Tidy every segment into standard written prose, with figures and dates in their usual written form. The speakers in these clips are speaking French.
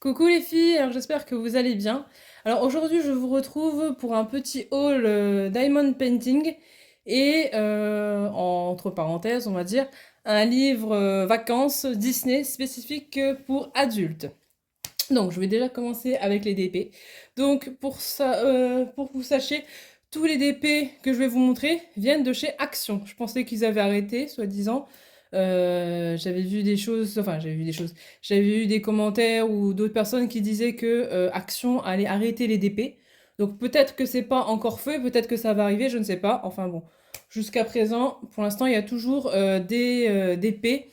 Coucou les filles, alors j'espère que vous allez bien. Alors aujourd'hui je vous retrouve pour un petit haul Diamond Painting et entre parenthèses on va dire un livre vacances Disney spécifique pour adultes. Donc je vais déjà commencer avec les DP. Donc pour que vous sachiez, tous les DP que je vais vous montrer viennent de chez Action. Je pensais qu'ils avaient arrêté, soi-disant. J'avais vu des choses, enfin j'avais vu des choses. J'avais eu des commentaires ou d'autres personnes qui disaient que Action allait arrêter les DP. Donc peut-être que c'est pas encore fait, peut-être que ça va arriver, je ne sais pas. Enfin bon, jusqu'à présent, pour l'instant, il y a toujours des DP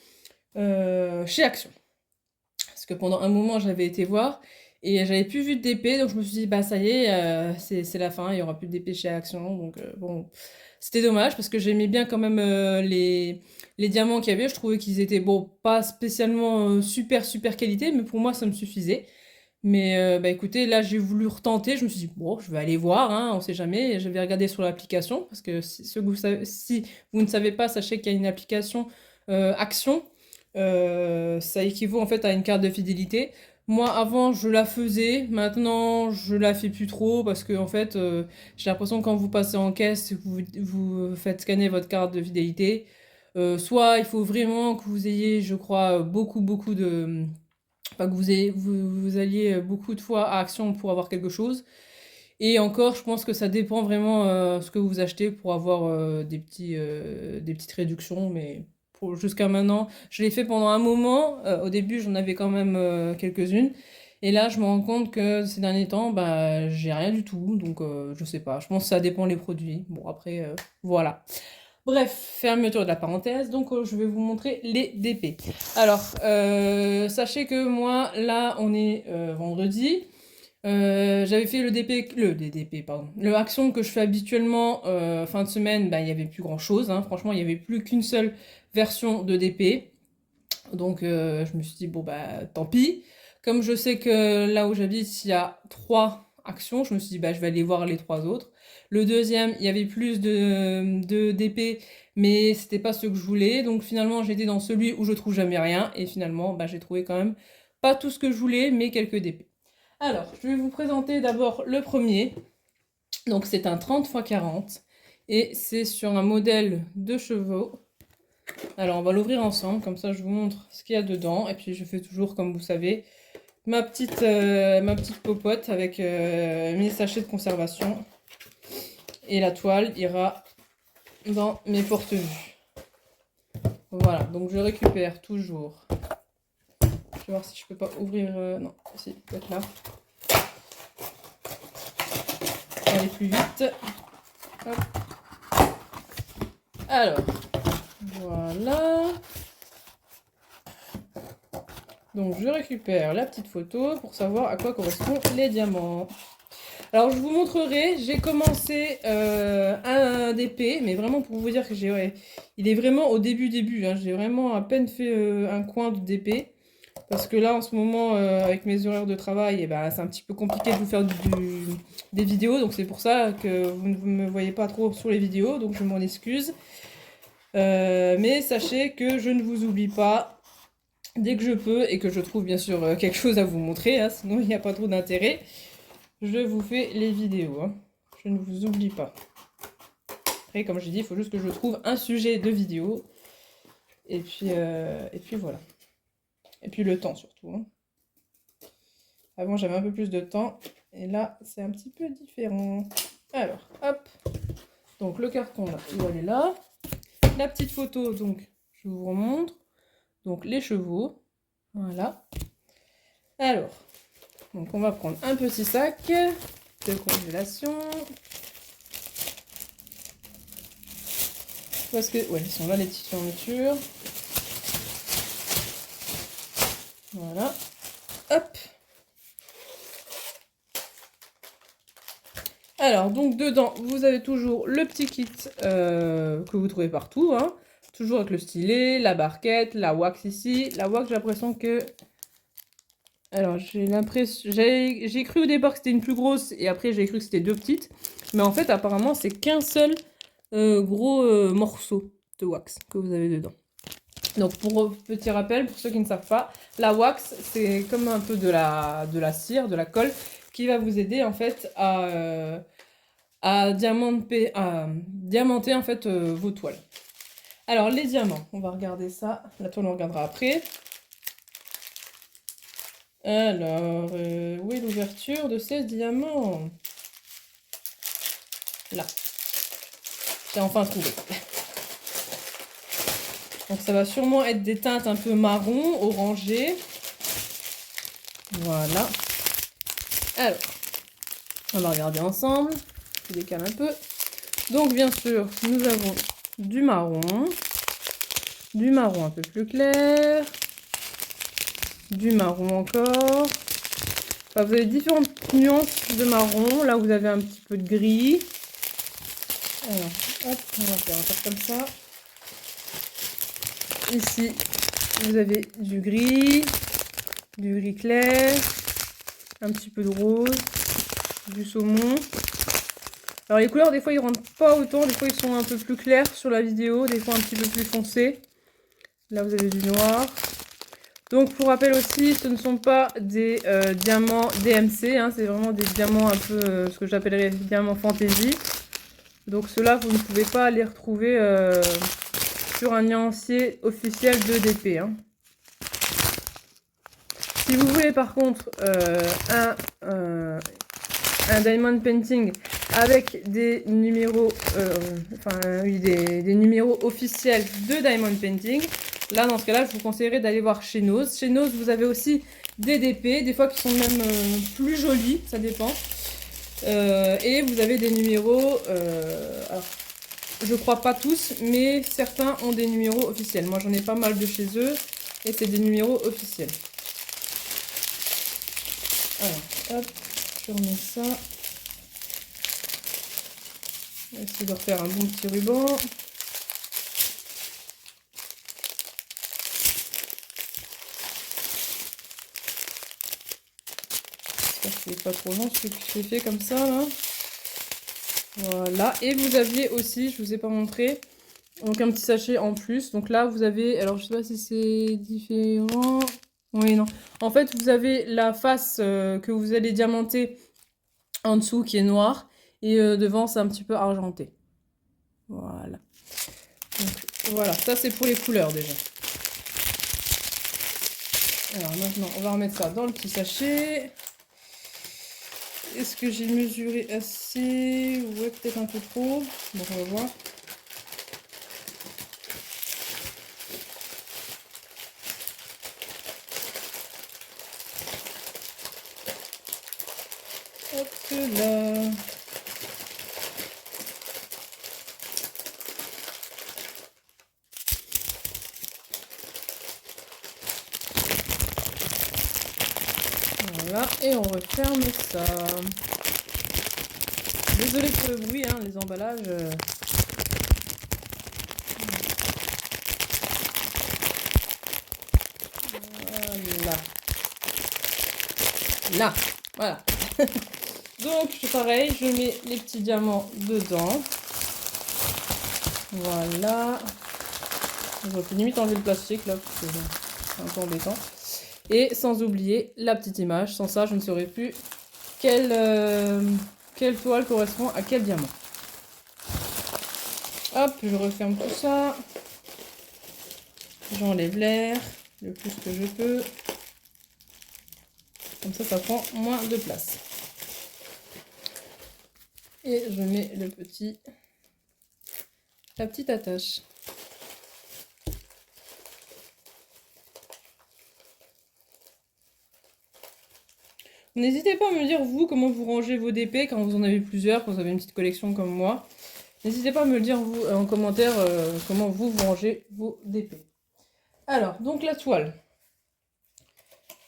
chez Action. Parce que pendant un moment, j'avais été voir et j'avais plus vu de DP, donc je me suis dit, bah ça y est, c'est la fin, il y aura plus de DP chez Action. Donc bon, c'était dommage parce que j'aimais bien quand même les diamants qu'il y avait. Je trouvais qu'ils étaient, bon, pas spécialement super qualité, mais pour moi, ça me suffisait. Mais bah écoutez, là j'ai voulu retenter, je me suis dit, bon, je vais aller voir, hein, on sait jamais. Je vais regarder sur l'application, parce que si vous ne savez pas, sachez qu'il y a une application Action. Ça équivaut en fait à une carte de fidélité. Moi avant je la faisais, maintenant je la fais plus trop parce que en fait j'ai l'impression que quand vous passez en caisse, vous faites scanner votre carte de fidélité. Soit il faut vraiment que vous ayez, je crois, beaucoup de... Enfin, que vous alliez beaucoup de fois à Action pour avoir quelque chose. Et encore, je pense que ça dépend vraiment ce que vous achetez pour avoir des petites réductions. Mais jusqu'à maintenant, je l'ai fait pendant un moment. Au début, j'en avais quand même quelques-unes. Et là, je me rends compte que ces derniers temps, bah, j'ai rien du tout. Donc, je sais pas. Je pense que ça dépend les produits. Bon, après, voilà. Bref, fermeture de la parenthèse. Donc, je vais vous montrer les DP. Alors, sachez que moi, là, on est vendredi. J'avais fait le DDP, pardon. Le action que je fais habituellement fin de semaine, bah, il n'y avait plus grand chose, hein. Franchement, il n'y avait plus qu'une seule version de DP. Donc, je me suis dit, bon, bah, tant pis. Comme je sais que là où j'habite, il y a 3 actions, je me suis dit, bah, je vais aller voir les 3 autres. Le deuxième, il y avait plus de DP, mais c'était pas ce que je voulais. Donc, finalement, j'étais dans celui où je trouve jamais rien. Et finalement, bah, j'ai trouvé quand même pas tout ce que je voulais, mais quelques DP. Alors, je vais vous présenter d'abord le premier. Donc, c'est un 30 x 40 et c'est sur un modèle de chevaux. Alors, on va l'ouvrir ensemble, comme ça je vous montre ce qu'il y a dedans. Et puis, je fais toujours, comme vous savez, ma petite popote avec mes sachets de conservation. Et la toile ira dans mes porte-vues. Voilà, donc je récupère toujours. Je vais voir si je peux pas ouvrir... non, si, peut-être là. Aller plus vite. Hop. Alors, voilà. Donc je récupère la petite photo pour savoir à quoi correspondent les diamants. Alors je vous montrerai, j'ai commencé un DP, mais vraiment pour vous dire que il est vraiment au début, hein. J'ai vraiment à peine fait un coin de DP. Parce que là, en ce moment, avec mes horaires de travail, ben, c'est un petit peu compliqué de vous faire des vidéos. Donc c'est pour ça que vous ne me voyez pas trop sur les vidéos. Donc je m'en excuse. Mais sachez que je ne vous oublie pas dès que je peux et que je trouve bien sûr quelque chose à vous montrer. Hein, sinon, il n'y a pas trop d'intérêt. Je vous fais les vidéos. Hein. Je ne vous oublie pas. Après, comme j'ai dit, il faut juste que je trouve un sujet de vidéo. Et puis voilà. Et puis le temps surtout. Hein. Avant, j'avais un peu plus de temps. Et là, c'est un petit peu différent. Alors, hop. Donc, le carton, là, il va aller là. La petite photo, donc, je vous remontre. Donc, les chevaux. Voilà. Alors, donc, on va prendre un petit sac de congélation. Parce que, ouais, ils sont là, les petites fermetures. Voilà. Hop. Alors, donc dedans, vous avez toujours le petit kit que vous trouvez partout. Hein. Toujours avec le stylet, la barquette, la wax ici. La wax, j'ai l'impression que... Alors, j'ai l'impression... J'ai cru au départ que c'était une plus grosse et après j'ai cru que c'était 2 petites. Mais en fait, apparemment, c'est qu'un seul gros morceau de wax que vous avez dedans. Donc pour petit rappel, pour ceux qui ne savent pas, la wax c'est comme un peu de la cire, de la colle, qui va vous aider en fait à diamanter en fait vos toiles. Alors les diamants, on va regarder ça, la toile on regardera après. Alors, où est l'ouverture de ces diamants? Là. J'ai enfin trouvé. Donc ça va sûrement être des teintes un peu marron, orangées. Voilà. Alors, on va regarder ensemble. Je décale un peu. Donc bien sûr, nous avons du marron un peu plus clair, du marron encore. Enfin, vous avez différentes nuances de marron. Là, vous avez un petit peu de gris. Alors, hop, on va faire comme ça. Ici, vous avez du gris clair, un petit peu de rose, du saumon. Alors les couleurs, des fois, ils rentrent pas autant, des fois, ils sont un peu plus clairs sur la vidéo, des fois un petit peu plus foncés. Là, vous avez du noir. Donc, pour rappel aussi, ce ne sont pas des diamants DMC, hein, c'est vraiment des diamants un peu, ce que j'appellerais diamants fantasy. Donc, ceux-là, vous ne pouvez pas les retrouver sur un nuancier officiel de DP. Hein. Si vous voulez par contre un diamond painting avec des numéros, des numéros officiels de diamond painting, là dans ce cas-là, je vous conseillerais d'aller voir chez Nose. Chez Nose, vous avez aussi des DP, des fois qui sont même plus jolis, ça dépend. Et vous avez des numéros, alors je crois pas tous, mais certains ont des numéros officiels. Moi j'en ai pas mal de chez eux et c'est des numéros officiels. Alors, hop, je remets ça. On va essayer de refaire un bon petit ruban. J'espère que c'est pas trop long ce que j'ai fait comme ça là. Voilà, et vous aviez aussi, je vous ai pas montré, donc un petit sachet en plus. Donc là vous avez, alors je sais pas si c'est différent. Oui, non. En fait, vous avez la face que vous allez diamanter en dessous qui est noire. Et devant, c'est un petit peu argenté. Voilà. Donc, voilà, ça c'est pour les couleurs déjà. Alors maintenant, on va remettre ça dans le petit sachet. Est-ce que j'ai mesuré assez? Ouais, peut-être un peu trop. Bon, on va voir. Hop là. Voilà, et on referme ça. Désolée pour le bruit, hein, les emballages. Voilà. Là, voilà. Donc, pareil, je mets les petits diamants dedans. Voilà. J'aurais pu limite enlever le plastique là, parce que c'est un peu embêtant. Et sans oublier la petite image. Sans ça, je ne saurais plus quelle toile correspond à quel diamant. Hop, je referme tout ça. J'enlève l'air le plus que je peux. Comme ça prend moins de place. Et je mets la petite attache. N'hésitez pas à me dire, vous, comment vous rangez vos DP quand vous en avez plusieurs, quand vous avez une petite collection comme moi. N'hésitez pas à me le dire, vous, en commentaire, comment vous rangez vos DP. Alors, donc la toile.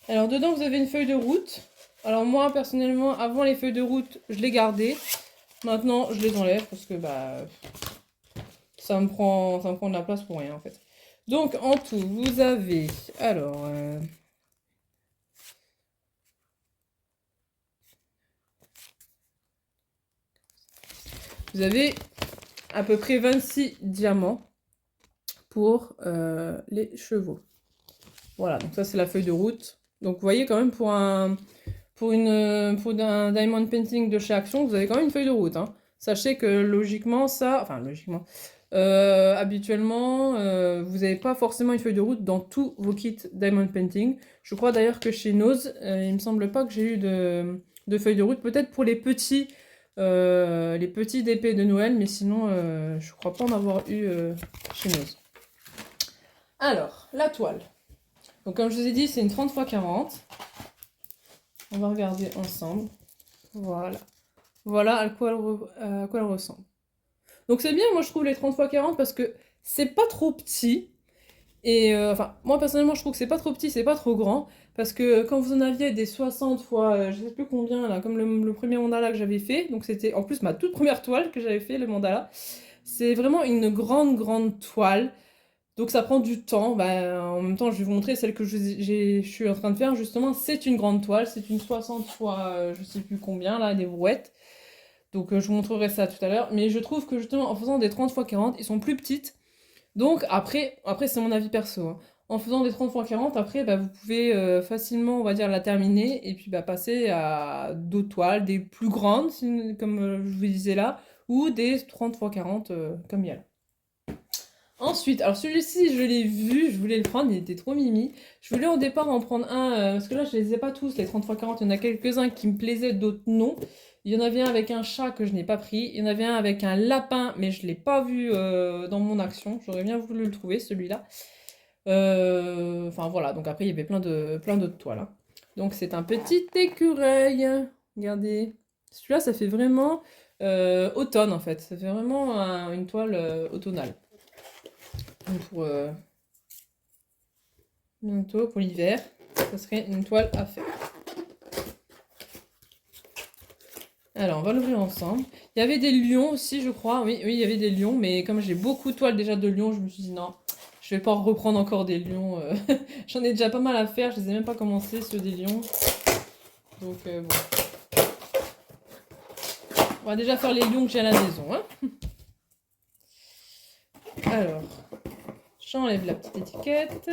Alors, dedans, vous avez une feuille de route. Alors, moi, personnellement, avant les feuilles de route, je les gardais. Maintenant, je les enlève parce que, ça me prend de la place pour rien, en fait. Donc, en tout, vous avez, alors... vous avez à peu près 26 diamants pour les chevaux. Voilà, donc ça c'est la feuille de route. Donc vous voyez quand même pour un diamond painting de chez Action, vous avez quand même une feuille de route, hein. Sachez que logiquement habituellement, vous n'avez pas forcément une feuille de route dans tous vos kits diamond painting. Je crois d'ailleurs que chez Nose, il me semble pas que j'ai eu de feuille de route. Peut-être pour les petits d'épée de Noël, mais sinon, je crois pas en avoir eu chez Nose. Alors, la toile. Donc comme je vous ai dit, c'est une 30 x 40. On va regarder ensemble. Voilà. Voilà à quoi elle ressemble. Donc c'est bien, moi je trouve les 30 x 40 parce que c'est pas trop petit. Et enfin, moi personnellement je trouve que c'est pas trop petit, c'est pas trop grand. Parce que quand vous en aviez des 60 fois, je sais plus combien là, comme le premier mandala que j'avais fait, donc c'était en plus ma toute première toile que j'avais fait, le mandala. C'est vraiment une grande toile. Donc ça prend du temps. Bah, en même temps, je vais vous montrer celle que je suis en train de faire. Justement, c'est une grande toile. C'est une 60 fois je sais plus combien, là, des brouettes. Donc je vous montrerai ça tout à l'heure. Mais je trouve que justement, en faisant des 30 x 40, ils sont plus petites. Donc après c'est mon avis perso, hein. En faisant des 30 x 40, après, bah, vous pouvez facilement, on va dire, la terminer. Et puis bah, passer à d'autres toiles, des plus grandes, comme je vous disais là. Ou des 30 x 40 comme il y a là. Ensuite, alors celui-ci, je l'ai vu, je voulais le prendre, il était trop mimi. Je voulais au départ en prendre un, parce que là, je les ai pas tous, les 30 x 40, il y en a quelques-uns qui me plaisaient, d'autres non. Il y en avait un avec un chat que je n'ai pas pris, il y en avait un avec un lapin, mais je ne l'ai pas vu dans mon action. J'aurais bien voulu le trouver, celui-là. Enfin voilà, donc après, il y avait plein d'autres toiles, hein. Donc c'est un petit écureuil. Regardez. Celui-là, ça fait vraiment automne, en fait. Ça fait vraiment une toile automnale. Pour bientôt, pour l'hiver, ça serait une toile à faire. Alors, on va l'ouvrir ensemble. Il y avait des lions aussi, je crois. Oui, il y avait des lions, mais comme j'ai beaucoup de toiles déjà de lions, je me suis dit non, je vais pas reprendre encore des lions. J'en ai déjà pas mal à faire, je les ai même pas commencé, ceux des lions. Donc, bon. On va déjà faire les lions que j'ai à la maison, hein. Alors, j'enlève la petite étiquette.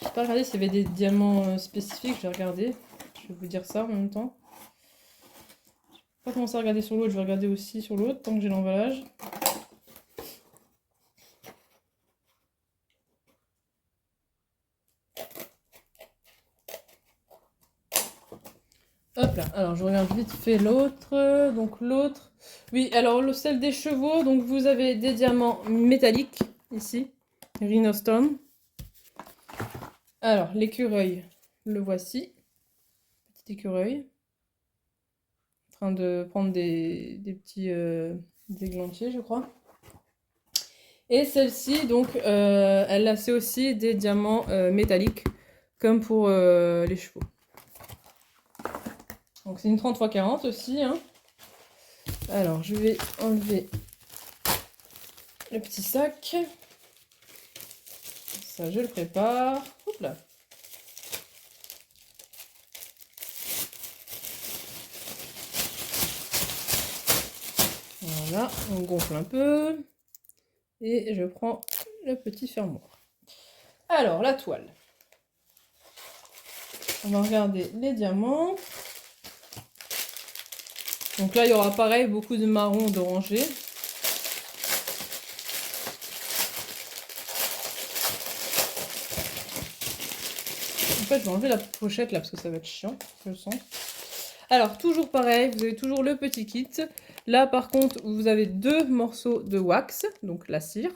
Je vais pas regarder s'il y avait des diamants spécifiques, je vais regarder. Je vais vous dire ça en même temps. Je vais pas commencer à regarder sur l'autre, je vais regarder aussi sur l'autre tant que j'ai l'emballage. Hop là, alors je regarde vite fait l'autre. Donc l'autre, oui, alors celle des chevaux, donc vous avez des diamants métalliques ici, Rhinostone. Alors l'écureuil, le voici, petit écureuil, en train de prendre des petits églantiers, je crois. Et celle-ci, donc, elle a c'est aussi des diamants métalliques, comme pour les chevaux. Donc c'est une 30 x 40 aussi, hein. Alors je vais enlever le petit sac. Ça je le prépare. Hop là. Voilà, on gonfle un peu. Et je prends le petit fermoir. Alors la toile. On va regarder les diamants. Donc là, il y aura pareil, beaucoup de marron, d'orangé. En fait, je vais enlever la pochette là, parce que ça va être chiant, je le sens. Alors, toujours pareil, vous avez toujours le petit kit. Là, par contre, vous avez 2 morceaux de wax, donc la cire,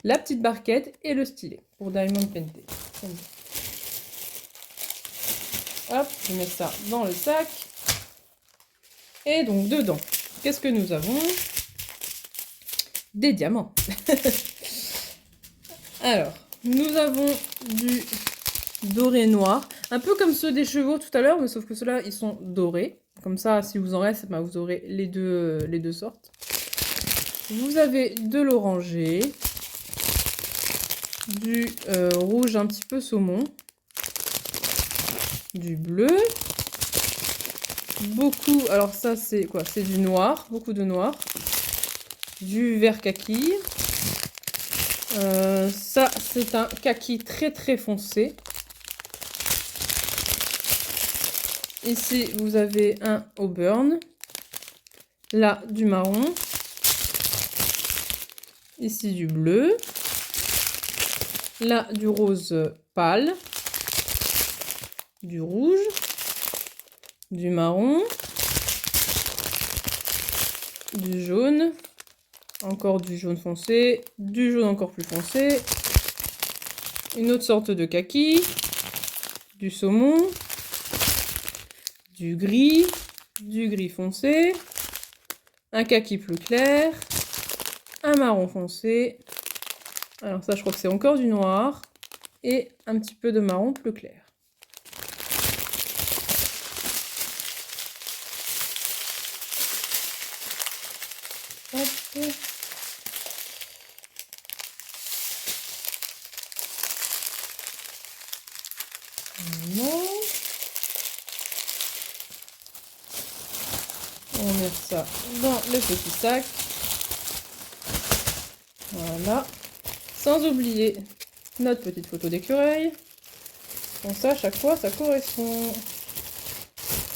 la petite barquette et le stylet pour Diamond Painting. Hop, je mets ça dans le sac. Et donc dedans, qu'est-ce que nous avons? Des diamants. Alors, nous avons du doré noir, un peu comme ceux des chevaux tout à l'heure, mais sauf que ceux-là, ils sont dorés. Comme ça, si vous en reste, bah, vous aurez les deux sortes. Vous avez de l'orangé, du rouge un petit peu saumon, du bleu, beaucoup, alors ça c'est quoi? C'est du noir, beaucoup de noir, du vert kaki, ça c'est un kaki très très foncé. Ici vous avez un auburn, là du marron, ici du bleu, là du rose pâle, du rouge, du marron, du jaune, encore du jaune foncé, du jaune encore plus foncé, une autre sorte de kaki, du saumon, du gris foncé, un kaki plus clair, un marron foncé, alors ça je crois que c'est encore du noir, et un petit peu de marron plus clair. Hop. Voilà. On met ça dans le petit sac. Voilà. Sans oublier notre petite photo d'écureuil. Comme ça, à chaque fois, ça correspond.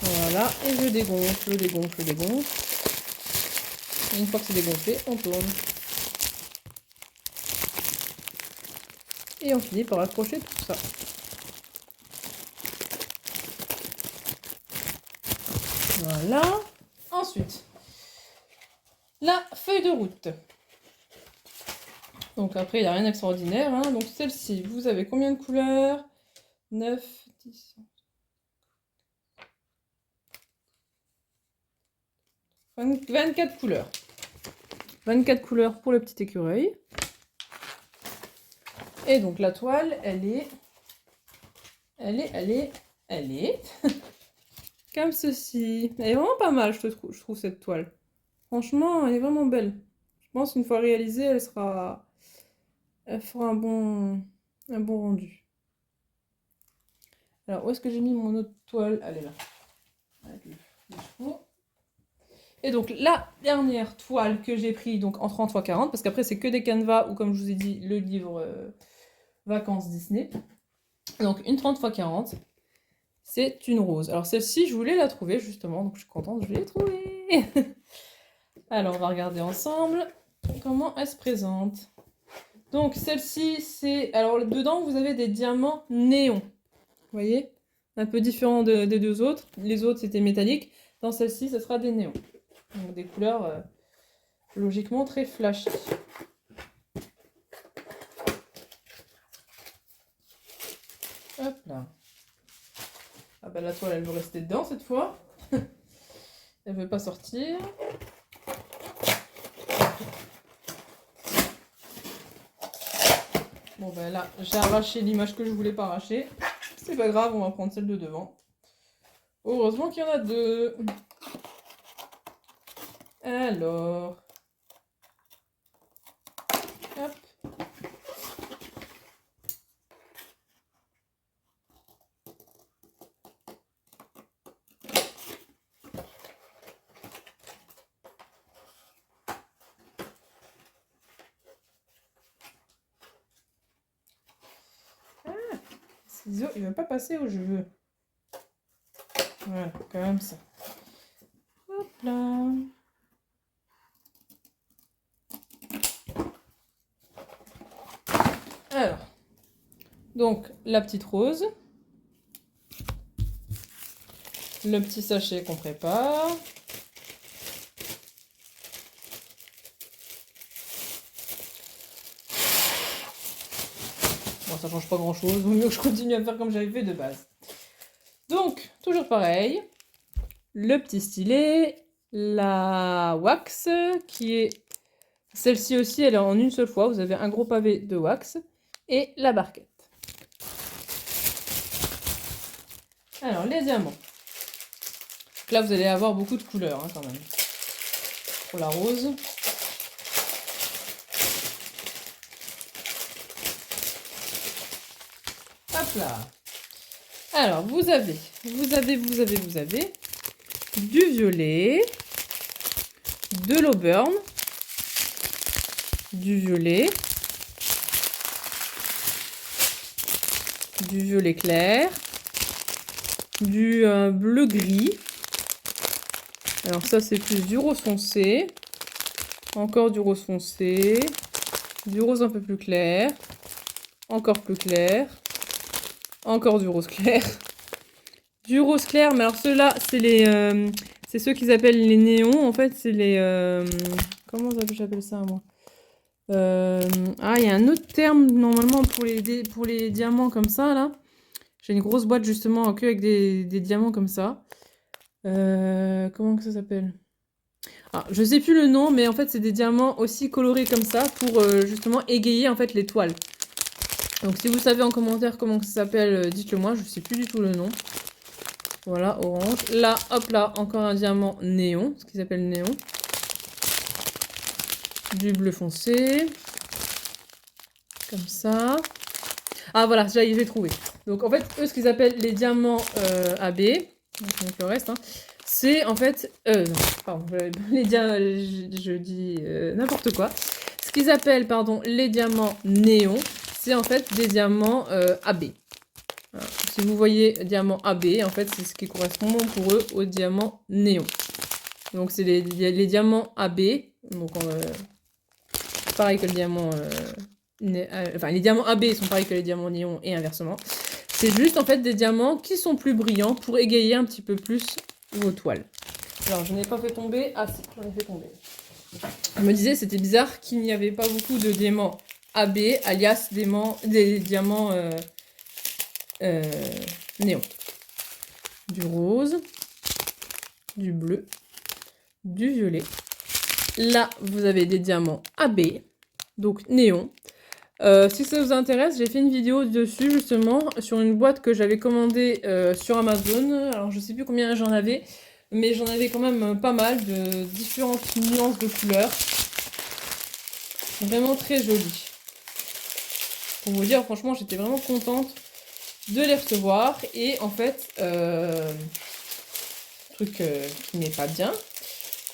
Voilà. Et je dégonfle, dégonfle, dégonfle. Et une fois que c'est dégonflé, on tourne. Et on finit par accrocher tout ça. Voilà. Ensuite, la feuille de route. Donc après, il n'y a rien d'extraordinaire. Hein. Donc celle-ci, vous avez combien de couleurs? 9, 10... 24 couleurs. 24 couleurs pour le petit écureuil. Et donc la toile, elle est comme ceci. Elle est vraiment pas mal, je trouve cette toile. Franchement, elle est vraiment belle. Je pense qu'une fois réalisée, elle fera un bon rendu. Alors, où est-ce que j'ai mis mon autre toile? Elle est là. Avec le chapeau. Et donc, la dernière toile que j'ai pris donc en 30 x 40, parce qu'après, c'est que des canevas ou, comme je vous ai dit, le livre Vacances Disney. Donc, une 30 x 40, c'est une rose. Alors, celle-ci, je voulais la trouver, justement, donc je suis contente, je l'ai trouvée. Alors, on va regarder ensemble comment elle se présente. Donc, celle-ci, c'est... Alors, dedans, vous avez des diamants néons. Vous voyez? Un peu différent des deux autres. Les autres, c'était métallique. Dans celle-ci, ce sera des néons. Donc, des couleurs, logiquement, très flashy. Hop là. Ah bah, la toile, elle veut rester dedans, cette fois. Elle veut pas sortir. Bon ben là, j'ai arraché l'image que je voulais pas arracher. C'est pas grave, on va prendre celle de devant. Heureusement qu'il y en a deux. Alors. Hop. Ciseaux, il va pas passer où je veux. Voilà, comme ça. Hop là. Alors, donc la petite rose, le petit sachet qu'on prépare, bon, ça change pas grand chose, vaut mieux que je continue à faire comme j'avais fait de base. Donc, toujours pareil, le petit stylet, la wax qui est... Celle-ci aussi, elle est en une seule fois, vous avez un gros pavé de wax, et la barquette. Alors, les diamants. Donc là, vous allez avoir beaucoup de couleurs, hein, quand même. Pour la rose. Hop là. Alors, vous avez du violet, de l'auburn, du violet clair, du bleu-gris. Alors ça, c'est plus du rose foncé. Encore du rose foncé. Du rose un peu plus clair. Encore plus clair. Encore du rose clair. Du rose clair, mais alors ceux-là, c'est ceux qu'ils appellent les néons. En fait, c'est les... comment j'appelle ça, moi? Il y a un autre terme, normalement, pour les diamants comme ça, là. J'ai une grosse boîte, justement, que avec des diamants comme ça. Comment que ça s'appelle? Ah, je sais plus le nom, mais en fait, c'est des diamants aussi colorés comme ça pour justement égayer en fait les toiles. Donc, si vous savez en commentaire comment ça s'appelle, dites-le moi. Je sais plus du tout le nom. Voilà, orange. Là, hop là, encore un diamant néon, ce qu'ils appellent néon. Du bleu foncé. Comme ça. Ah voilà, ça y est, j'ai trouvé. Donc, en fait, eux, ce qu'ils appellent les diamants AB, donc le reste, hein, c'est en fait... non, pardon, les diamants... Je dis n'importe quoi. Ce qu'ils appellent, pardon, les diamants néons, c'est en fait des diamants AB. Voilà. Si vous voyez diamant AB, en fait, c'est ce qui correspond pour eux aux diamants néons. Donc, c'est les diamants AB. Donc, pareil que le diamant... enfin, les diamants AB sont pareils que les diamants néons et inversement. C'est juste en fait des diamants qui sont plus brillants pour égayer un petit peu plus vos toiles. Alors, je n'ai pas fait tomber. Ah si, j'en ai fait tomber. Je me disais, c'était bizarre qu'il n'y avait pas beaucoup de diamants AB, alias des diamants néons. Du rose, du bleu, du violet. Là, vous avez des diamants AB, donc néons. Si ça vous intéresse, j'ai fait une vidéo dessus justement sur une boîte que j'avais commandée sur Amazon. Alors je sais plus combien j'en avais, mais j'en avais quand même pas mal de différentes nuances de couleurs. Vraiment très jolies. Pour vous dire, franchement, j'étais vraiment contente de les recevoir. Et en fait, truc qui n'est pas bien,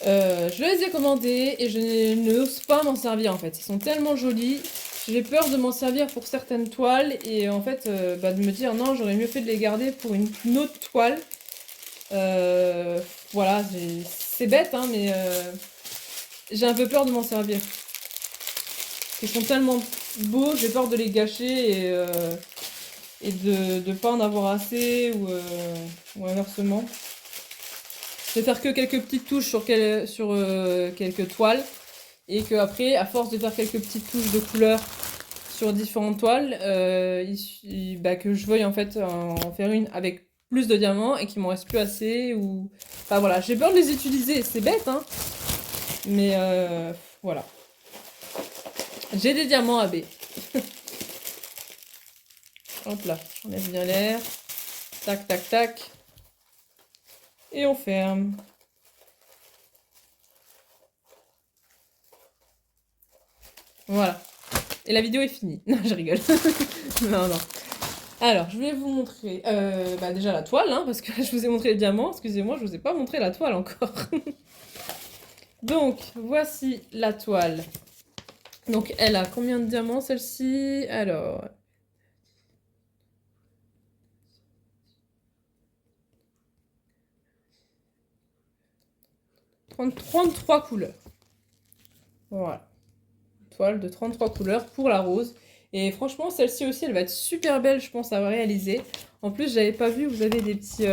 je les ai commandés et je n'ose pas m'en servir en fait. Ils sont tellement jolis. J'ai peur de m'en servir pour certaines toiles et en fait de me dire non, j'aurais mieux fait de les garder pour une autre toile. Voilà, c'est bête hein, mais j'ai un peu peur de m'en servir. Ils sont tellement beaux, j'ai peur de les gâcher et de pas en avoir assez ou inversement. De faire que quelques petites touches sur quelques toiles. Et que après, à force de faire quelques petites touches de couleur sur différentes toiles, que je veuille en fait en faire une avec plus de diamants et qu'il m'en reste plus assez ou... Enfin voilà, j'ai peur de les utiliser, c'est bête hein. Mais voilà. J'ai des diamants AB. Hop là, on laisse bien l'air. Tac, tac, tac. Et on ferme. Voilà. Et la vidéo est finie. Non, je rigole. Non, non. Alors, je vais vous montrer déjà la toile, hein, parce que là, je vous ai montré les diamants. Excusez-moi, je vous ai pas montré la toile encore. Donc, voici la toile. Donc, elle a combien de diamants, celle-ci? Alors... 33 couleurs. Voilà. Toile de 33 couleurs pour la rose. Et franchement, celle-ci aussi, elle va être super belle, je pense, à réaliser. En plus, j'avais pas vu, vous avez des petits...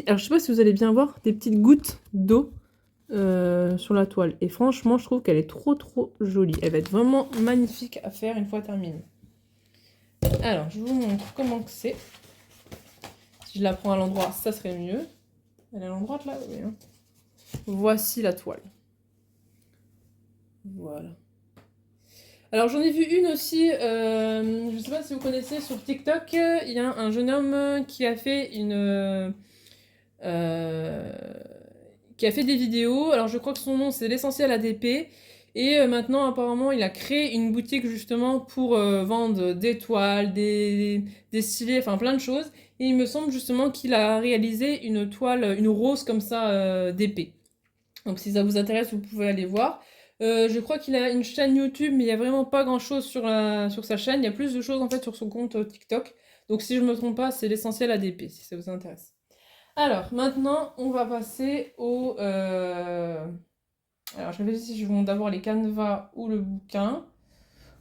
Alors, je sais pas si vous allez bien voir, des petites gouttes d'eau sur la toile. Et franchement, je trouve qu'elle est trop, trop jolie. Elle va être vraiment magnifique à faire une fois terminée. Alors, je vous montre comment que c'est. Si je la prends à l'endroit, ça serait mieux. Elle est à l'endroit là, oui. Hein. Voici la toile. Voilà. Alors j'en ai vu une aussi, je sais pas si vous connaissez sur TikTok, il y a un jeune homme qui a fait qui a fait des vidéos. Alors je crois que son nom c'est l'essentiel ADP Et maintenant, apparemment, il a créé une boutique justement pour vendre des toiles, des stylés, enfin plein de choses. Et il me semble justement qu'il a réalisé une toile, une rose comme ça d'épée. Donc si ça vous intéresse, vous pouvez aller voir. Je crois qu'il a une chaîne YouTube, mais il n'y a vraiment pas grand-chose sur sa chaîne. Il y a plus de choses en fait sur son compte TikTok. Donc si je me trompe pas, c'est l'essentiel ADP, si ça vous intéresse. Alors, maintenant, on va passer au... Alors, je vais si je vous montre d'abord les canevas ou le bouquin.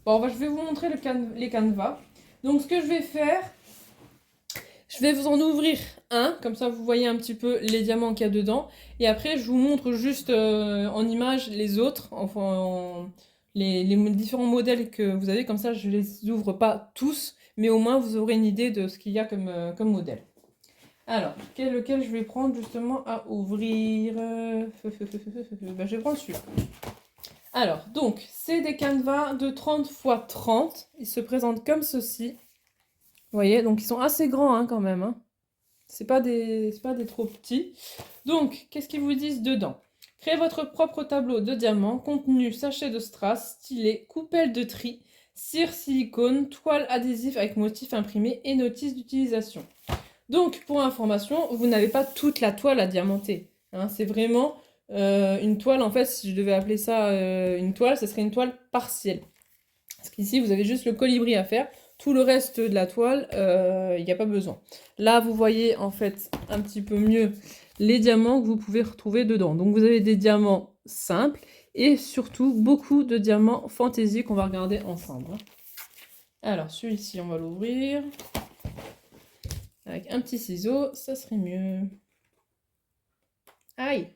Bon, je vais vous montrer les canevas. Donc, ce que je vais faire, je vais vous en ouvrir un, comme ça vous voyez un petit peu les diamants qu'il y a dedans. Et après, je vous montre juste en image les autres, les différents modèles que vous avez. Comme ça, je ne les ouvre pas tous, mais au moins vous aurez une idée de ce qu'il y a comme modèle. Alors, lequel je vais prendre justement à ouvrir je vais prendre celui-là. Alors, donc, c'est des canevas de 30 x 30. Ils se présentent comme ceci. Vous voyez, donc ils sont assez grands hein, quand même. Hein. C'est pas des trop petits. Donc, qu'est-ce qu'ils vous disent dedans? Créez votre propre tableau de diamants, contenu sachet de strass, stylet, coupelle de tri, cire silicone, toile adhésive avec motif imprimé et notice d'utilisation. Donc, pour information, vous n'avez pas toute la toile à diamanter. Hein, c'est vraiment une toile, en fait, si je devais appeler ça une toile, ce serait une toile partielle. Parce qu'ici, vous avez juste le colibri à faire. Tout le reste de la toile, il n'y a pas besoin. Là, vous voyez en fait un petit peu mieux les diamants que vous pouvez retrouver dedans. Donc, vous avez des diamants simples et surtout beaucoup de diamants fantaisie qu'on va regarder ensemble. Alors, celui-ci, on va l'ouvrir. Avec un petit ciseau, ça serait mieux. Aïe!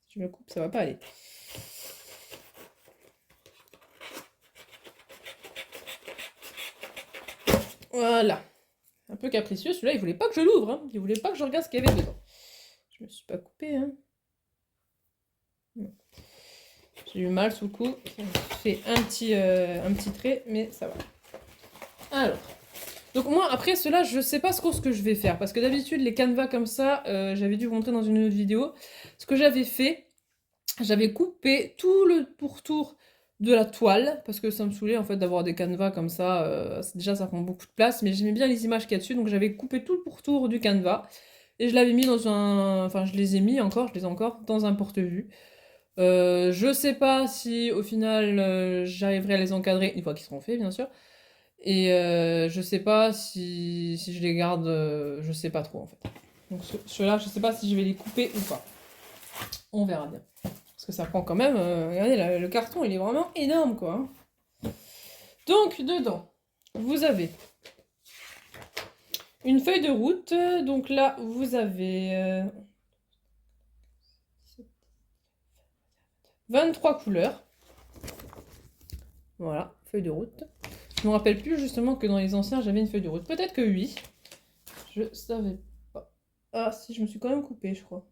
Si je me coupe, ça va pas aller. Voilà. Un peu capricieux, celui-là, il voulait pas que je l'ouvre. Hein. Il voulait pas que je regarde ce qu'il y avait dedans. Je me suis pas coupée. Hein. J'ai eu mal sous le cou. J'ai fait un petit trait, mais ça va. Alors. Donc moi, après cela, je sais pas ce que je vais faire. Parce que d'habitude, les canevas comme ça, j'avais dû vous montrer dans une autre vidéo. Ce que j'avais fait, j'avais coupé tout le pourtour de la toile. Parce que ça me saoulait en fait d'avoir des canevas comme ça. Déjà, ça prend beaucoup de place. Mais j'aimais bien les images qu'il y a dessus. Donc j'avais coupé tout le pourtour du canevas. Et je l'avais mis dans un... Enfin, je les ai encore dans un porte-vue. Je sais pas si au final j'arriverai à les encadrer une fois qu'ils seront faits, bien sûr. Et je sais pas si je les garde, je sais pas trop en fait. Donc ceux-là, je sais pas si je vais les couper ou pas. On verra bien. Parce que ça prend quand même, regardez, le carton il est vraiment énorme quoi. Hein. Donc dedans, vous avez une feuille de route. Donc là, vous avez 23 couleurs. Voilà, feuille de route. Je me rappelle plus justement que dans les anciens j'avais une feuille de route. Peut-être que oui. Je savais pas. Ah si, je me suis quand même coupée, je crois.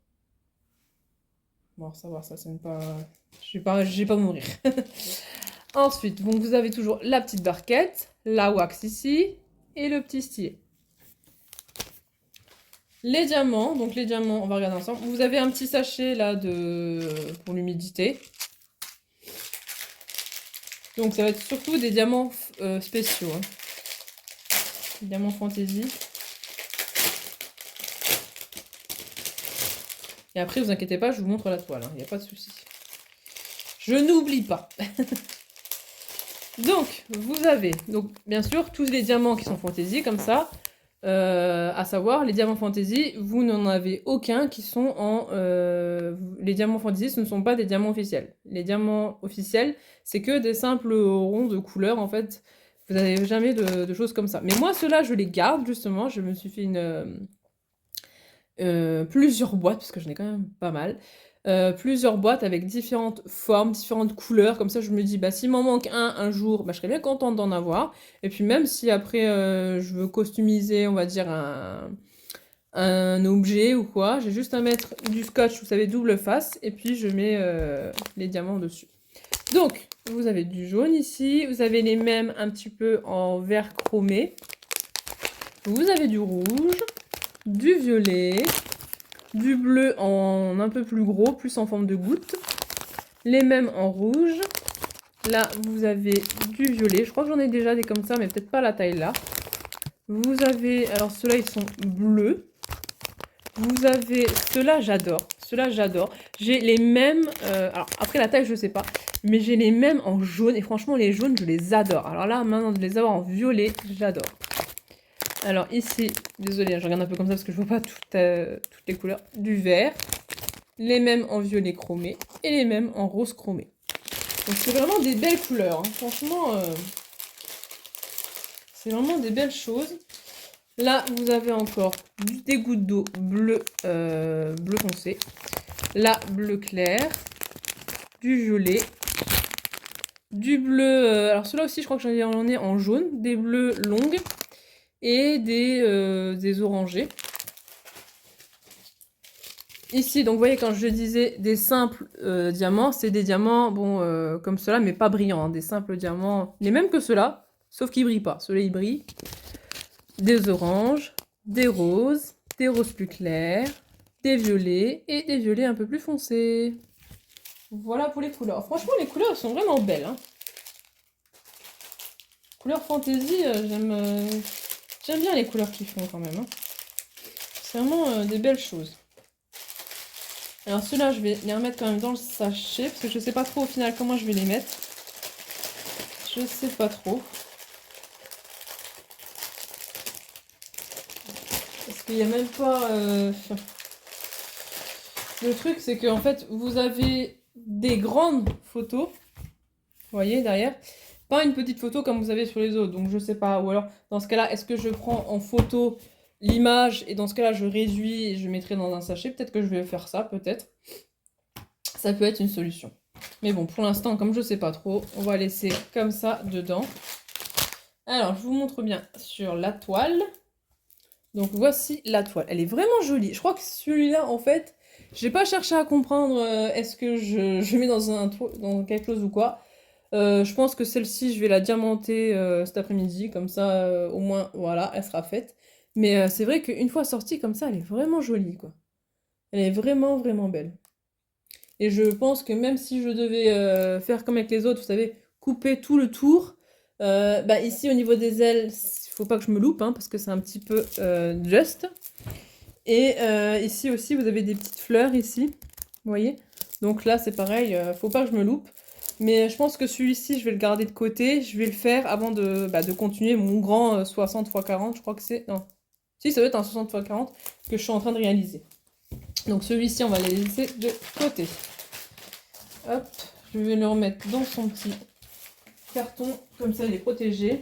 Bon, savoir ça, c'est pas... Je vais pas mourir. Ensuite, donc vous avez toujours la petite barquette, la wax ici, et le petit stylet. Les diamants, donc les diamants, on va regarder ensemble. Vous avez un petit sachet là pour l'humidité. Donc ça va être surtout des diamants spéciaux. Hein. Des diamants fantaisie. Et après, vous inquiétez pas, je vous montre la toile. Il n'y a pas de souci. Je n'oublie pas. Donc, vous avez, donc, bien sûr, tous les diamants qui sont fantaisie, comme ça. À savoir, les diamants fantaisie, vous n'en avez aucun qui sont en... les diamants fantaisie, ce ne sont pas des diamants officiels. Les diamants officiels, c'est que des simples ronds de couleur, en fait. Vous n'avez jamais de choses comme ça. Mais moi, ceux-là, je les garde, justement. Je me suis fait plusieurs boîtes, parce que j'en ai quand même pas mal. Plusieurs boîtes avec différentes formes, différentes couleurs. Comme ça, je me dis, bah, s'il m'en manque un jour, bah, je serais bien contente d'en avoir. Et puis même si après, je veux customiser, on va dire, un objet ou quoi, j'ai juste à mettre du scotch, vous savez, double face. Et puis, je mets les diamants dessus. Donc, vous avez du jaune ici. Vous avez les mêmes un petit peu en vert chromé. Vous avez du rouge, du violet, du bleu en un peu plus gros, plus en forme de goutte. les mêmes en rouge. Là, vous avez du violet. Je crois que j'en ai déjà des comme ça, mais peut-être pas la taille là. Vous avez, alors ceux-là, ils sont bleus. Vous avez, ceux-là, j'adore. Ceux-là, j'adore. J'ai les mêmes, alors après la taille, je sais pas. Mais j'ai les mêmes en jaune. Et franchement, les jaunes, je les adore. Alors là, maintenant, de les avoir en violet, j'adore. Alors ici, désolée, je regarde un peu comme ça parce que je vois pas toutes les couleurs. Du vert. Les mêmes en violet chromé. Et les mêmes en rose chromé. Donc c'est vraiment des belles couleurs. Hein. Franchement, c'est vraiment des belles choses. Là, vous avez encore des gouttes d'eau bleu, bleu foncé. Là, bleu clair. Du violet. Du bleu... alors ceux-là aussi, je crois que j'en ai en jaune. Des bleus longues. Et des orangés. Ici, donc vous voyez, quand je disais des simples diamants, c'est des diamants, bon, comme ceux-là, mais pas brillants. Hein, des simples diamants, les mêmes que ceux-là, sauf qu'ils brillent pas. Ceux-là, ils brillent. Des oranges, des roses plus clairs, des violets et des violets un peu plus foncés. Voilà pour les couleurs. Franchement, les couleurs sont vraiment belles. Hein. Couleur fantasy, j'aime bien les couleurs qu'ils font quand même. Hein. C'est vraiment des belles choses. Alors ceux-là, je vais les remettre quand même dans le sachet, parce que je sais pas trop au final comment je vais les mettre. Je sais pas trop. Parce qu'il n'y a même pas... Le truc, c'est qu'en fait, vous avez des grandes photos, vous voyez, derrière. Pas une petite photo comme vous avez sur les autres, donc je sais pas. Ou alors, dans ce cas-là, est-ce que je prends en photo l'image, et dans ce cas-là, je réduis et je mettrai dans un sachet. Peut-être que je vais faire ça, peut-être. Ça peut être une solution. Mais bon, pour l'instant, comme je sais pas trop, on va laisser comme ça dedans. Alors, je vous montre bien sur la toile. Donc, voici la toile. Elle est vraiment jolie. Je crois que celui-là, en fait, j'ai pas cherché à comprendre est-ce que je mets dans quelque chose ou quoi. Je pense que celle-ci, je vais la diamanter cet après-midi. Comme ça, au moins, voilà, elle sera faite. Mais c'est vrai qu'une fois sortie comme ça, elle est vraiment jolie, quoi. Elle est vraiment, vraiment belle. Et je pense que même si je devais faire comme avec les autres, vous savez, couper tout le tour, bah ici au niveau des ailes, il faut pas que je me loupe, hein, parce que c'est un petit peu juste. Et ici aussi, vous avez des petites fleurs ici, vous voyez. Donc là, c'est pareil, faut pas que je me loupe. Mais je pense que celui-ci, je vais le garder de côté. Je vais le faire avant de continuer mon grand 60 x 40, je crois que c'est... Non. Si, ça doit être un 60 x 40 que je suis en train de réaliser. Donc celui-ci, on va le laisser de côté. Hop, je vais le remettre dans son petit carton, comme ça il est protégé.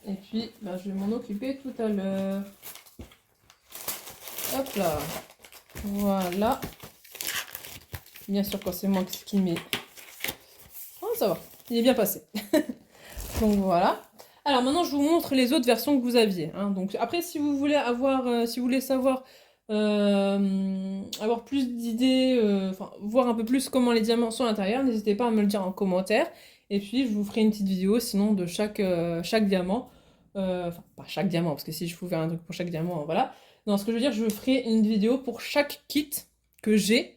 Et puis, bah, je vais m'en occuper tout à l'heure. Hop là, voilà. Bien sûr, quand c'est moi qui mets... Oh, ça va, il est bien passé. Donc voilà. Alors maintenant, je vous montre les autres versions que vous aviez. Hein. Donc après, si vous voulez avoir, si vous voulez savoir, avoir plus d'idées, enfin voir un peu plus comment les diamants sont à l'intérieur, n'hésitez pas à me le dire en commentaire. Et puis je vous ferai une petite vidéo sinon de chaque diamant. Enfin, pas chaque diamant, parce que si je pouvais faire un truc pour chaque diamant, voilà. Non, ce que je veux dire, je ferai une vidéo pour chaque kit que j'ai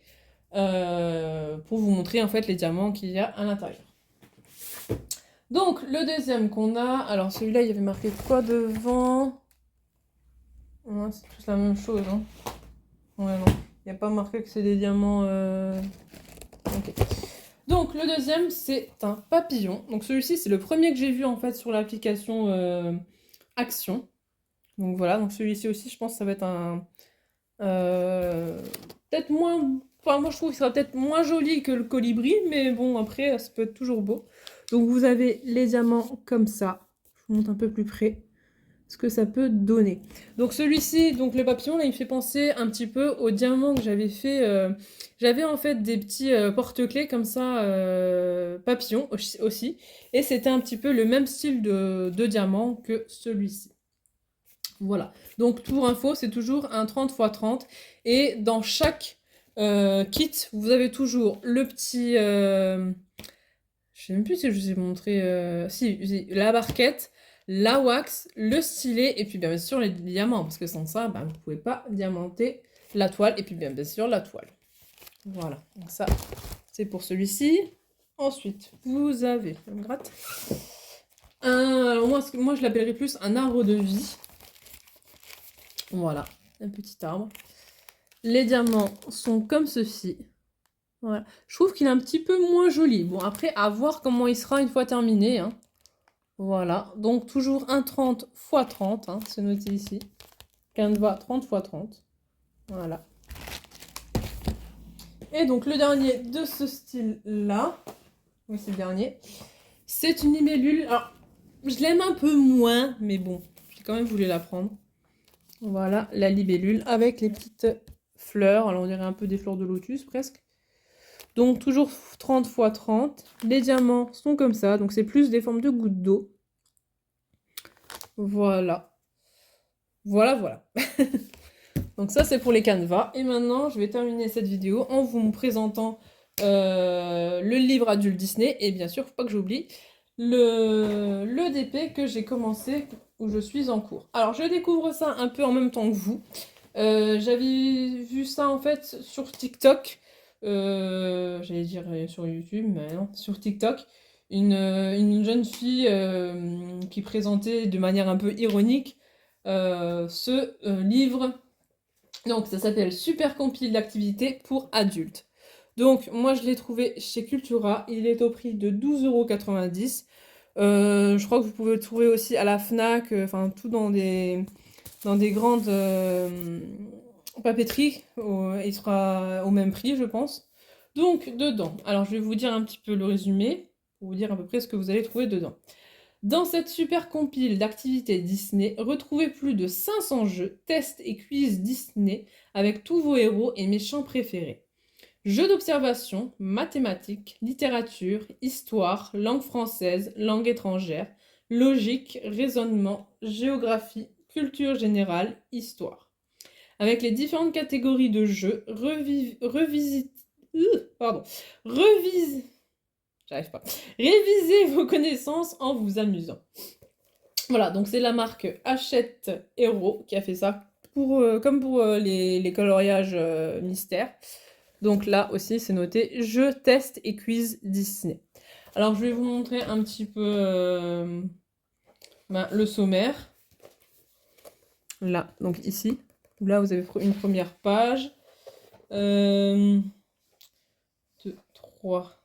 pour vous montrer en fait les diamants qu'il y a à l'intérieur. Donc, le deuxième qu'on a, alors celui-là, il y avait marqué quoi devant? Ouais, c'est tous la même chose, hein. Ouais, non, il n'y a pas marqué que c'est des diamants... Ok. Donc, le deuxième, c'est un papillon. Donc, celui-ci, c'est le premier que j'ai vu, en fait, sur l'application Action. Donc, voilà, donc celui-ci aussi, je pense que ça va être un... peut-être moins... Enfin, moi, je trouve qu'il sera peut-être moins joli que le colibri, mais bon, après, ça peut être toujours beau. Donc vous avez les diamants comme ça. Je vous montre un peu plus près ce que ça peut donner. Donc celui-ci, donc le papillon, là, il me fait penser un petit peu au diamant que j'avais fait. J'avais en fait des petits porte-clés comme ça, papillon aussi. Et c'était un petit peu le même style de diamant que celui-ci. Voilà. Donc pour info, c'est toujours un 30 x 30. Et dans chaque kit, vous avez toujours le petit... je sais même plus si je vous ai montré... Si, la barquette, la wax, le stylet, et puis bien sûr les diamants, parce que sans ça, bah, vous ne pouvez pas diamanter la toile, et puis bien sûr la toile. Voilà, donc ça, c'est pour celui-ci. Ensuite, vous avez, je me gratte, alors moi je l'appellerais plus un arbre de vie. Voilà, un petit arbre. Les diamants sont comme ceci. Voilà. Je trouve qu'il est un petit peu moins joli. Bon, après, à voir comment il sera une fois terminé, hein. Voilà, donc toujours un 30 x 30, hein, c'est noté ici. Canva 30 x 30. Voilà. Et donc le dernier de ce style-là, oui c'est le dernier, c'est une libellule. Alors, je l'aime un peu moins, mais bon, j'ai quand même voulu la prendre. Voilà, la libellule avec les petites fleurs. Alors on dirait un peu des fleurs de lotus presque. Donc toujours 30 x 30. Les diamants sont comme ça, donc c'est plus des formes de gouttes d'eau. Voilà. Voilà. Donc ça c'est pour les canevas. Et maintenant je vais terminer cette vidéo en vous présentant le livre adulte Disney. Et bien sûr, faut pas que j'oublie le DP que j'ai commencé, où je suis en cours. Alors je découvre ça un peu en même temps que vous. J'avais vu ça en fait sur TikTok. J'allais dire sur YouTube, mais non, sur TikTok. Une jeune fille qui présentait de manière un peu ironique ce livre. Donc ça s'appelle Super compile d'activités pour adultes. Donc moi je l'ai trouvé chez Cultura, il est au prix de 12,90 €. Je crois que vous pouvez le trouver aussi à la Fnac, enfin tout dans des grandes papeteries. Il sera au même prix je pense. Donc dedans, alors je vais vous dire un petit peu le résumé, pour vous dire à peu près ce que vous allez trouver dedans. Dans cette super compile d'activités Disney, retrouvez plus de 500 jeux, tests et quiz Disney avec tous vos héros et méchants préférés. Jeux d'observation, mathématiques, littérature, histoire, langue française, langue étrangère, logique, raisonnement, géographie, culture générale, histoire. Avec les différentes catégories de jeux, j'arrive pas. Révisez vos connaissances en vous amusant. Voilà, donc c'est la marque Hachette Hero qui a fait ça, comme pour les coloriages mystères. Donc là aussi, c'est noté jeux, tests et quiz Disney. Alors, je vais vous montrer un petit peu le sommaire. Là, donc ici. Là, vous avez une première page. 2, 3,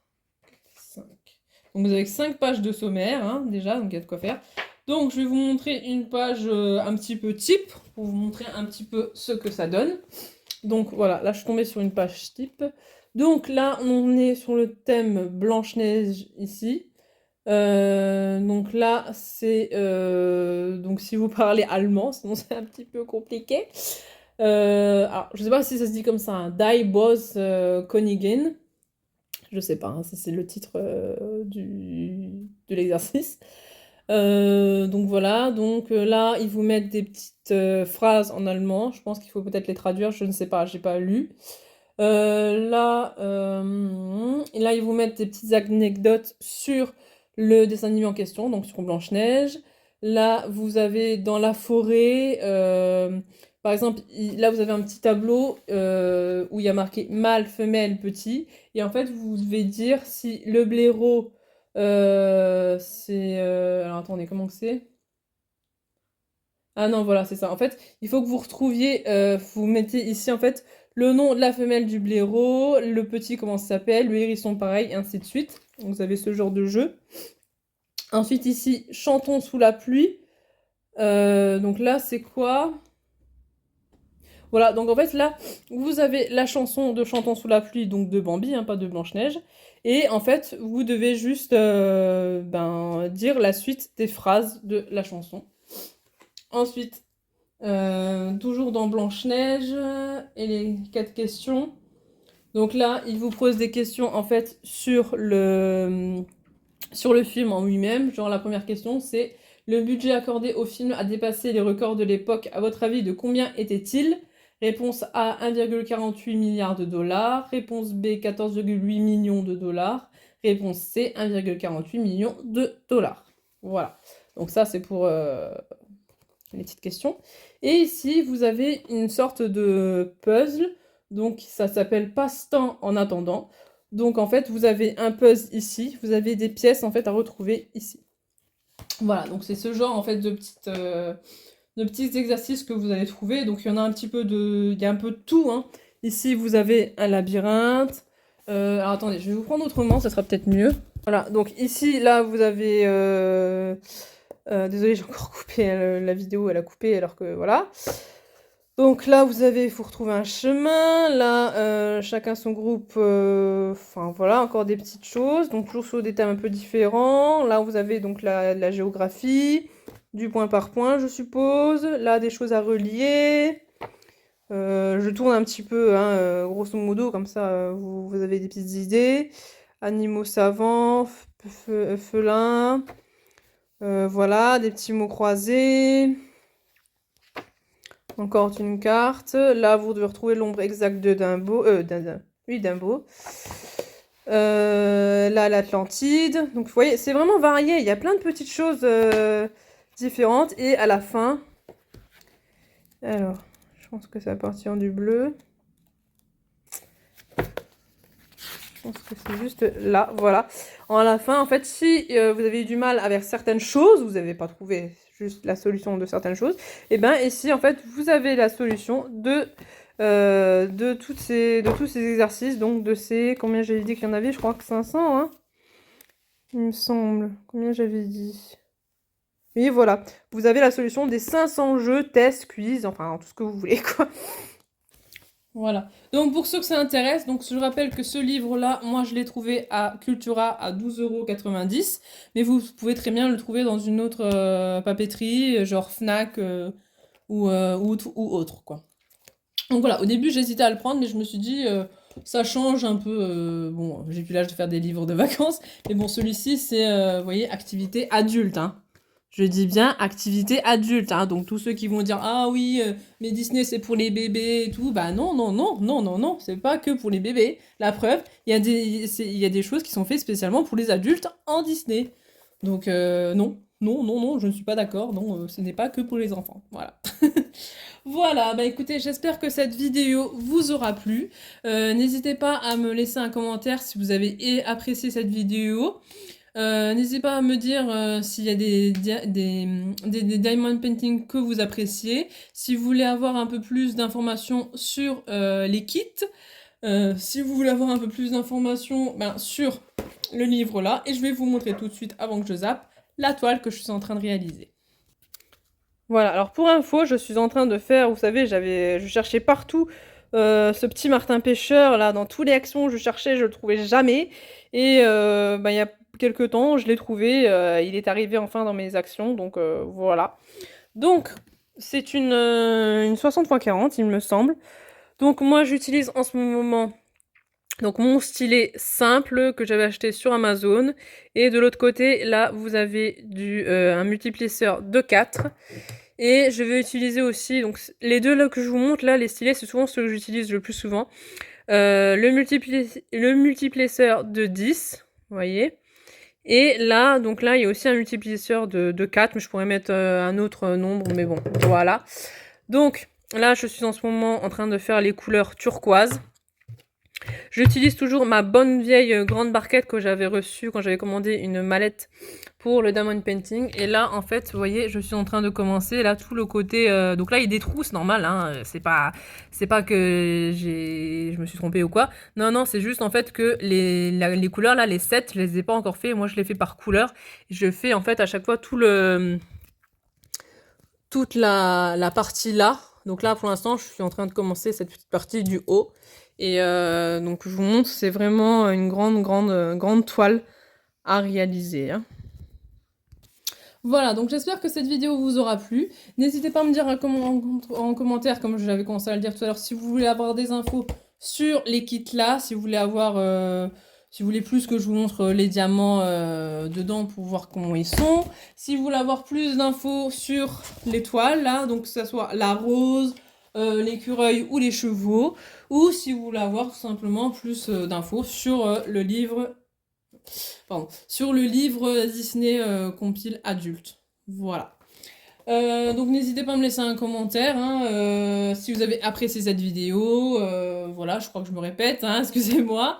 5. Donc vous avez 5 pages de sommaire, hein, déjà, donc il y a de quoi faire. Donc je vais vous montrer une page un petit peu type, pour vous montrer un petit peu ce que ça donne. Donc voilà, là je suis tombée sur une page type. Donc là on est sur le thème Blanche-Neige ici. Donc là c'est... donc si vous parlez allemand, sinon c'est un petit peu compliqué. Alors je sais pas si ça se dit comme ça, hein, Die Boss Königin. Je sais pas, hein, ça c'est le titre de l'exercice. Donc voilà, donc là ils vous mettent des petites phrases en allemand. Je pense qu'il faut peut-être les traduire, je ne sais pas, j'ai pas lu. Et là ils vous mettent des petites anecdotes sur le dessin animé en question, donc sur Blanche-Neige. Là vous avez dans la forêt, par exemple, là vous avez un petit tableau où il y a marqué mâle, femelle, petit. Et en fait vous devez dire si le blaireau c'est... alors attendez, comment que c'est? Ah non, voilà, c'est ça. En fait, il faut que vous retrouviez, vous mettez ici en fait le nom de la femelle du blaireau, le petit comment ça s'appelle, le hérisson pareil, et ainsi de suite. Donc, vous avez ce genre de jeu. Ensuite ici, chantons sous la pluie. Donc là, c'est quoi? Voilà, donc en fait là, vous avez la chanson de Chantons sous la pluie, donc de Bambi, hein, pas de Blanche-Neige. Et en fait, vous devez juste dire la suite des phrases de la chanson. Ensuite, toujours dans Blanche-Neige et les 4 questions. Donc là, il vous pose des questions en fait sur le film en lui-même. Genre la première question, c'est le budget accordé au film a dépassé les records de l'époque. À votre avis, de combien était-il? Réponse A, 1,48 milliard de dollars. Réponse B, 14,8 millions de dollars. Réponse C, 1,48 millions de dollars. Voilà. Donc ça, c'est pour les petites questions. Et ici, vous avez une sorte de puzzle. Donc ça s'appelle Passe-temps en attendant. Donc en fait, vous avez un puzzle ici, vous avez des pièces en fait à retrouver ici. Voilà, donc c'est ce genre en fait de petits exercices que vous allez trouver. Donc il y en a un petit peu il y a un peu de tout, hein. Ici, vous avez un labyrinthe. Alors attendez, je vais vous prendre autrement, ça sera peut-être mieux. Voilà, donc ici, là, vous avez... désolée, j'ai encore coupé la vidéo, elle a coupé alors que voilà. Donc là, il faut retrouver un chemin. Là, chacun son groupe. Enfin voilà, encore des petites choses. Donc toujours sur des thèmes un peu différents. Là, vous avez donc la géographie, du point par point, je suppose. Là, des choses à relier. Je tourne un petit peu, hein, grosso modo, comme ça, vous avez des petites idées. Animaux savants, félins. Voilà, des petits mots croisés. Encore une carte. Là, vous devez retrouver l'ombre exacte de Dumbo. Oui, Dumbo. Là, l'Atlantide. Donc, vous voyez, c'est vraiment varié. Il y a plein de petites choses différentes. Et à la fin... Alors, je pense que ça va partir du bleu. Je pense que c'est juste là, voilà. À la fin, en fait, si vous avez eu du mal avec certaines choses, vous n'avez pas trouvé juste la solution de certaines choses, et bien ici, en fait, vous avez la solution de tous ces exercices, donc de ces... Combien j'avais dit qu'il y en avait? Je crois que 500, hein, il me semble. Combien j'avais dit? Oui, voilà. Vous avez la solution des 500 jeux, tests, quiz, enfin, tout ce que vous voulez, quoi. Voilà. Donc pour ceux que ça intéresse, donc je rappelle que ce livre-là, moi je l'ai trouvé à Cultura à 12,90 €, mais vous pouvez très bien le trouver dans une autre papeterie, genre Fnac ou autre, quoi. Donc voilà, au début j'hésitais à le prendre, mais je me suis dit, ça change un peu, bon, j'ai plus l'âge de faire des livres de vacances, mais bon, celui-ci c'est, vous voyez, activité adulte, hein. Je dis bien activité adulte, hein. Donc tous ceux qui vont dire ah oui, mais Disney c'est pour les bébés et tout, bah non non non non non non, c'est pas que pour les bébés. La preuve, il y a des choses qui sont faites spécialement pour les adultes en Disney. Donc non non non non, je ne suis pas d'accord. Non, ce n'est pas que pour les enfants. Voilà. Voilà, bah écoutez, j'espère que cette vidéo vous aura plu. N'hésitez pas à me laisser un commentaire si vous avez apprécié cette vidéo. N'hésitez pas à me dire s'il y a des diamond painting que vous appréciez. Si vous voulez avoir un peu plus d'informations sur les kits. Si vous voulez avoir un peu plus d'informations sur le livre là. Et je vais vous montrer tout de suite, avant que je zappe, la toile que je suis en train de réaliser. Voilà, alors pour info, je suis en train de faire, vous savez, je cherchais partout ce petit Martin Pêcheur, là, dans toutes les actions, je cherchais, je le trouvais jamais. Et il y a quelques temps, je l'ai trouvé, il est arrivé enfin dans mes actions, donc voilà. Donc, c'est une 60x40, il me semble. Donc moi, j'utilise en ce moment donc mon stylet simple que j'avais acheté sur Amazon. Et de l'autre côté, là, vous avez un multiplisseur de 4. Et je vais utiliser aussi, donc les deux là que je vous montre là, les stylets, c'est souvent ceux que j'utilise le plus souvent. Le multiplisseur de 10, vous voyez. Et là, donc là, il y a aussi un multiplisseur de 4, mais je pourrais mettre un autre nombre, mais bon, voilà. Donc là, je suis en ce moment en train de faire les couleurs turquoise. J'utilise toujours ma bonne vieille grande barquette que j'avais reçue quand j'avais commandé une mallette pour le diamond painting. Et là, en fait, vous voyez, je suis en train de commencer là tout le côté. Donc là, il y a des trous, c'est normal. Hein, c'est pas que je me suis trompée ou quoi. Non, non, c'est juste en fait que les couleurs là, les sets, je les ai pas encore fait. Moi, je les fais par couleur. Je fais en fait à chaque fois toute la partie là. Donc là, pour l'instant, je suis en train de commencer cette petite partie du haut. Et donc, je vous montre, c'est vraiment une grande toile à réaliser. Hein. Voilà, donc j'espère que cette vidéo vous aura plu. N'hésitez pas à me dire en commentaire, comme j'avais commencé à le dire tout à l'heure, si vous voulez avoir des infos sur les kits là, si vous voulez avoir... si vous voulez plus que je vous montre les diamants dedans pour voir comment ils sont. Si vous voulez avoir plus d'infos sur les toiles, là, donc que ce soit la rose, l'écureuil ou les chevaux. Ou si vous voulez avoir tout simplement plus d'infos sur le livre... Pardon, sur le livre Disney compile adulte. Voilà. Donc n'hésitez pas à me laisser un commentaire si vous avez apprécié cette vidéo. Voilà, je crois que je me répète, hein, excusez-moi.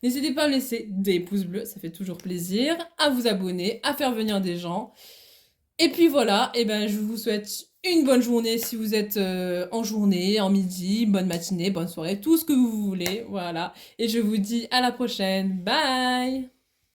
N'hésitez pas à me laisser des pouces bleus, ça fait toujours plaisir, à vous abonner, à faire venir des gens. Et puis voilà, et ben je vous souhaite une bonne journée si vous êtes en journée, en midi, bonne matinée, bonne soirée, tout ce que vous voulez, voilà. Et je vous dis à la prochaine, bye!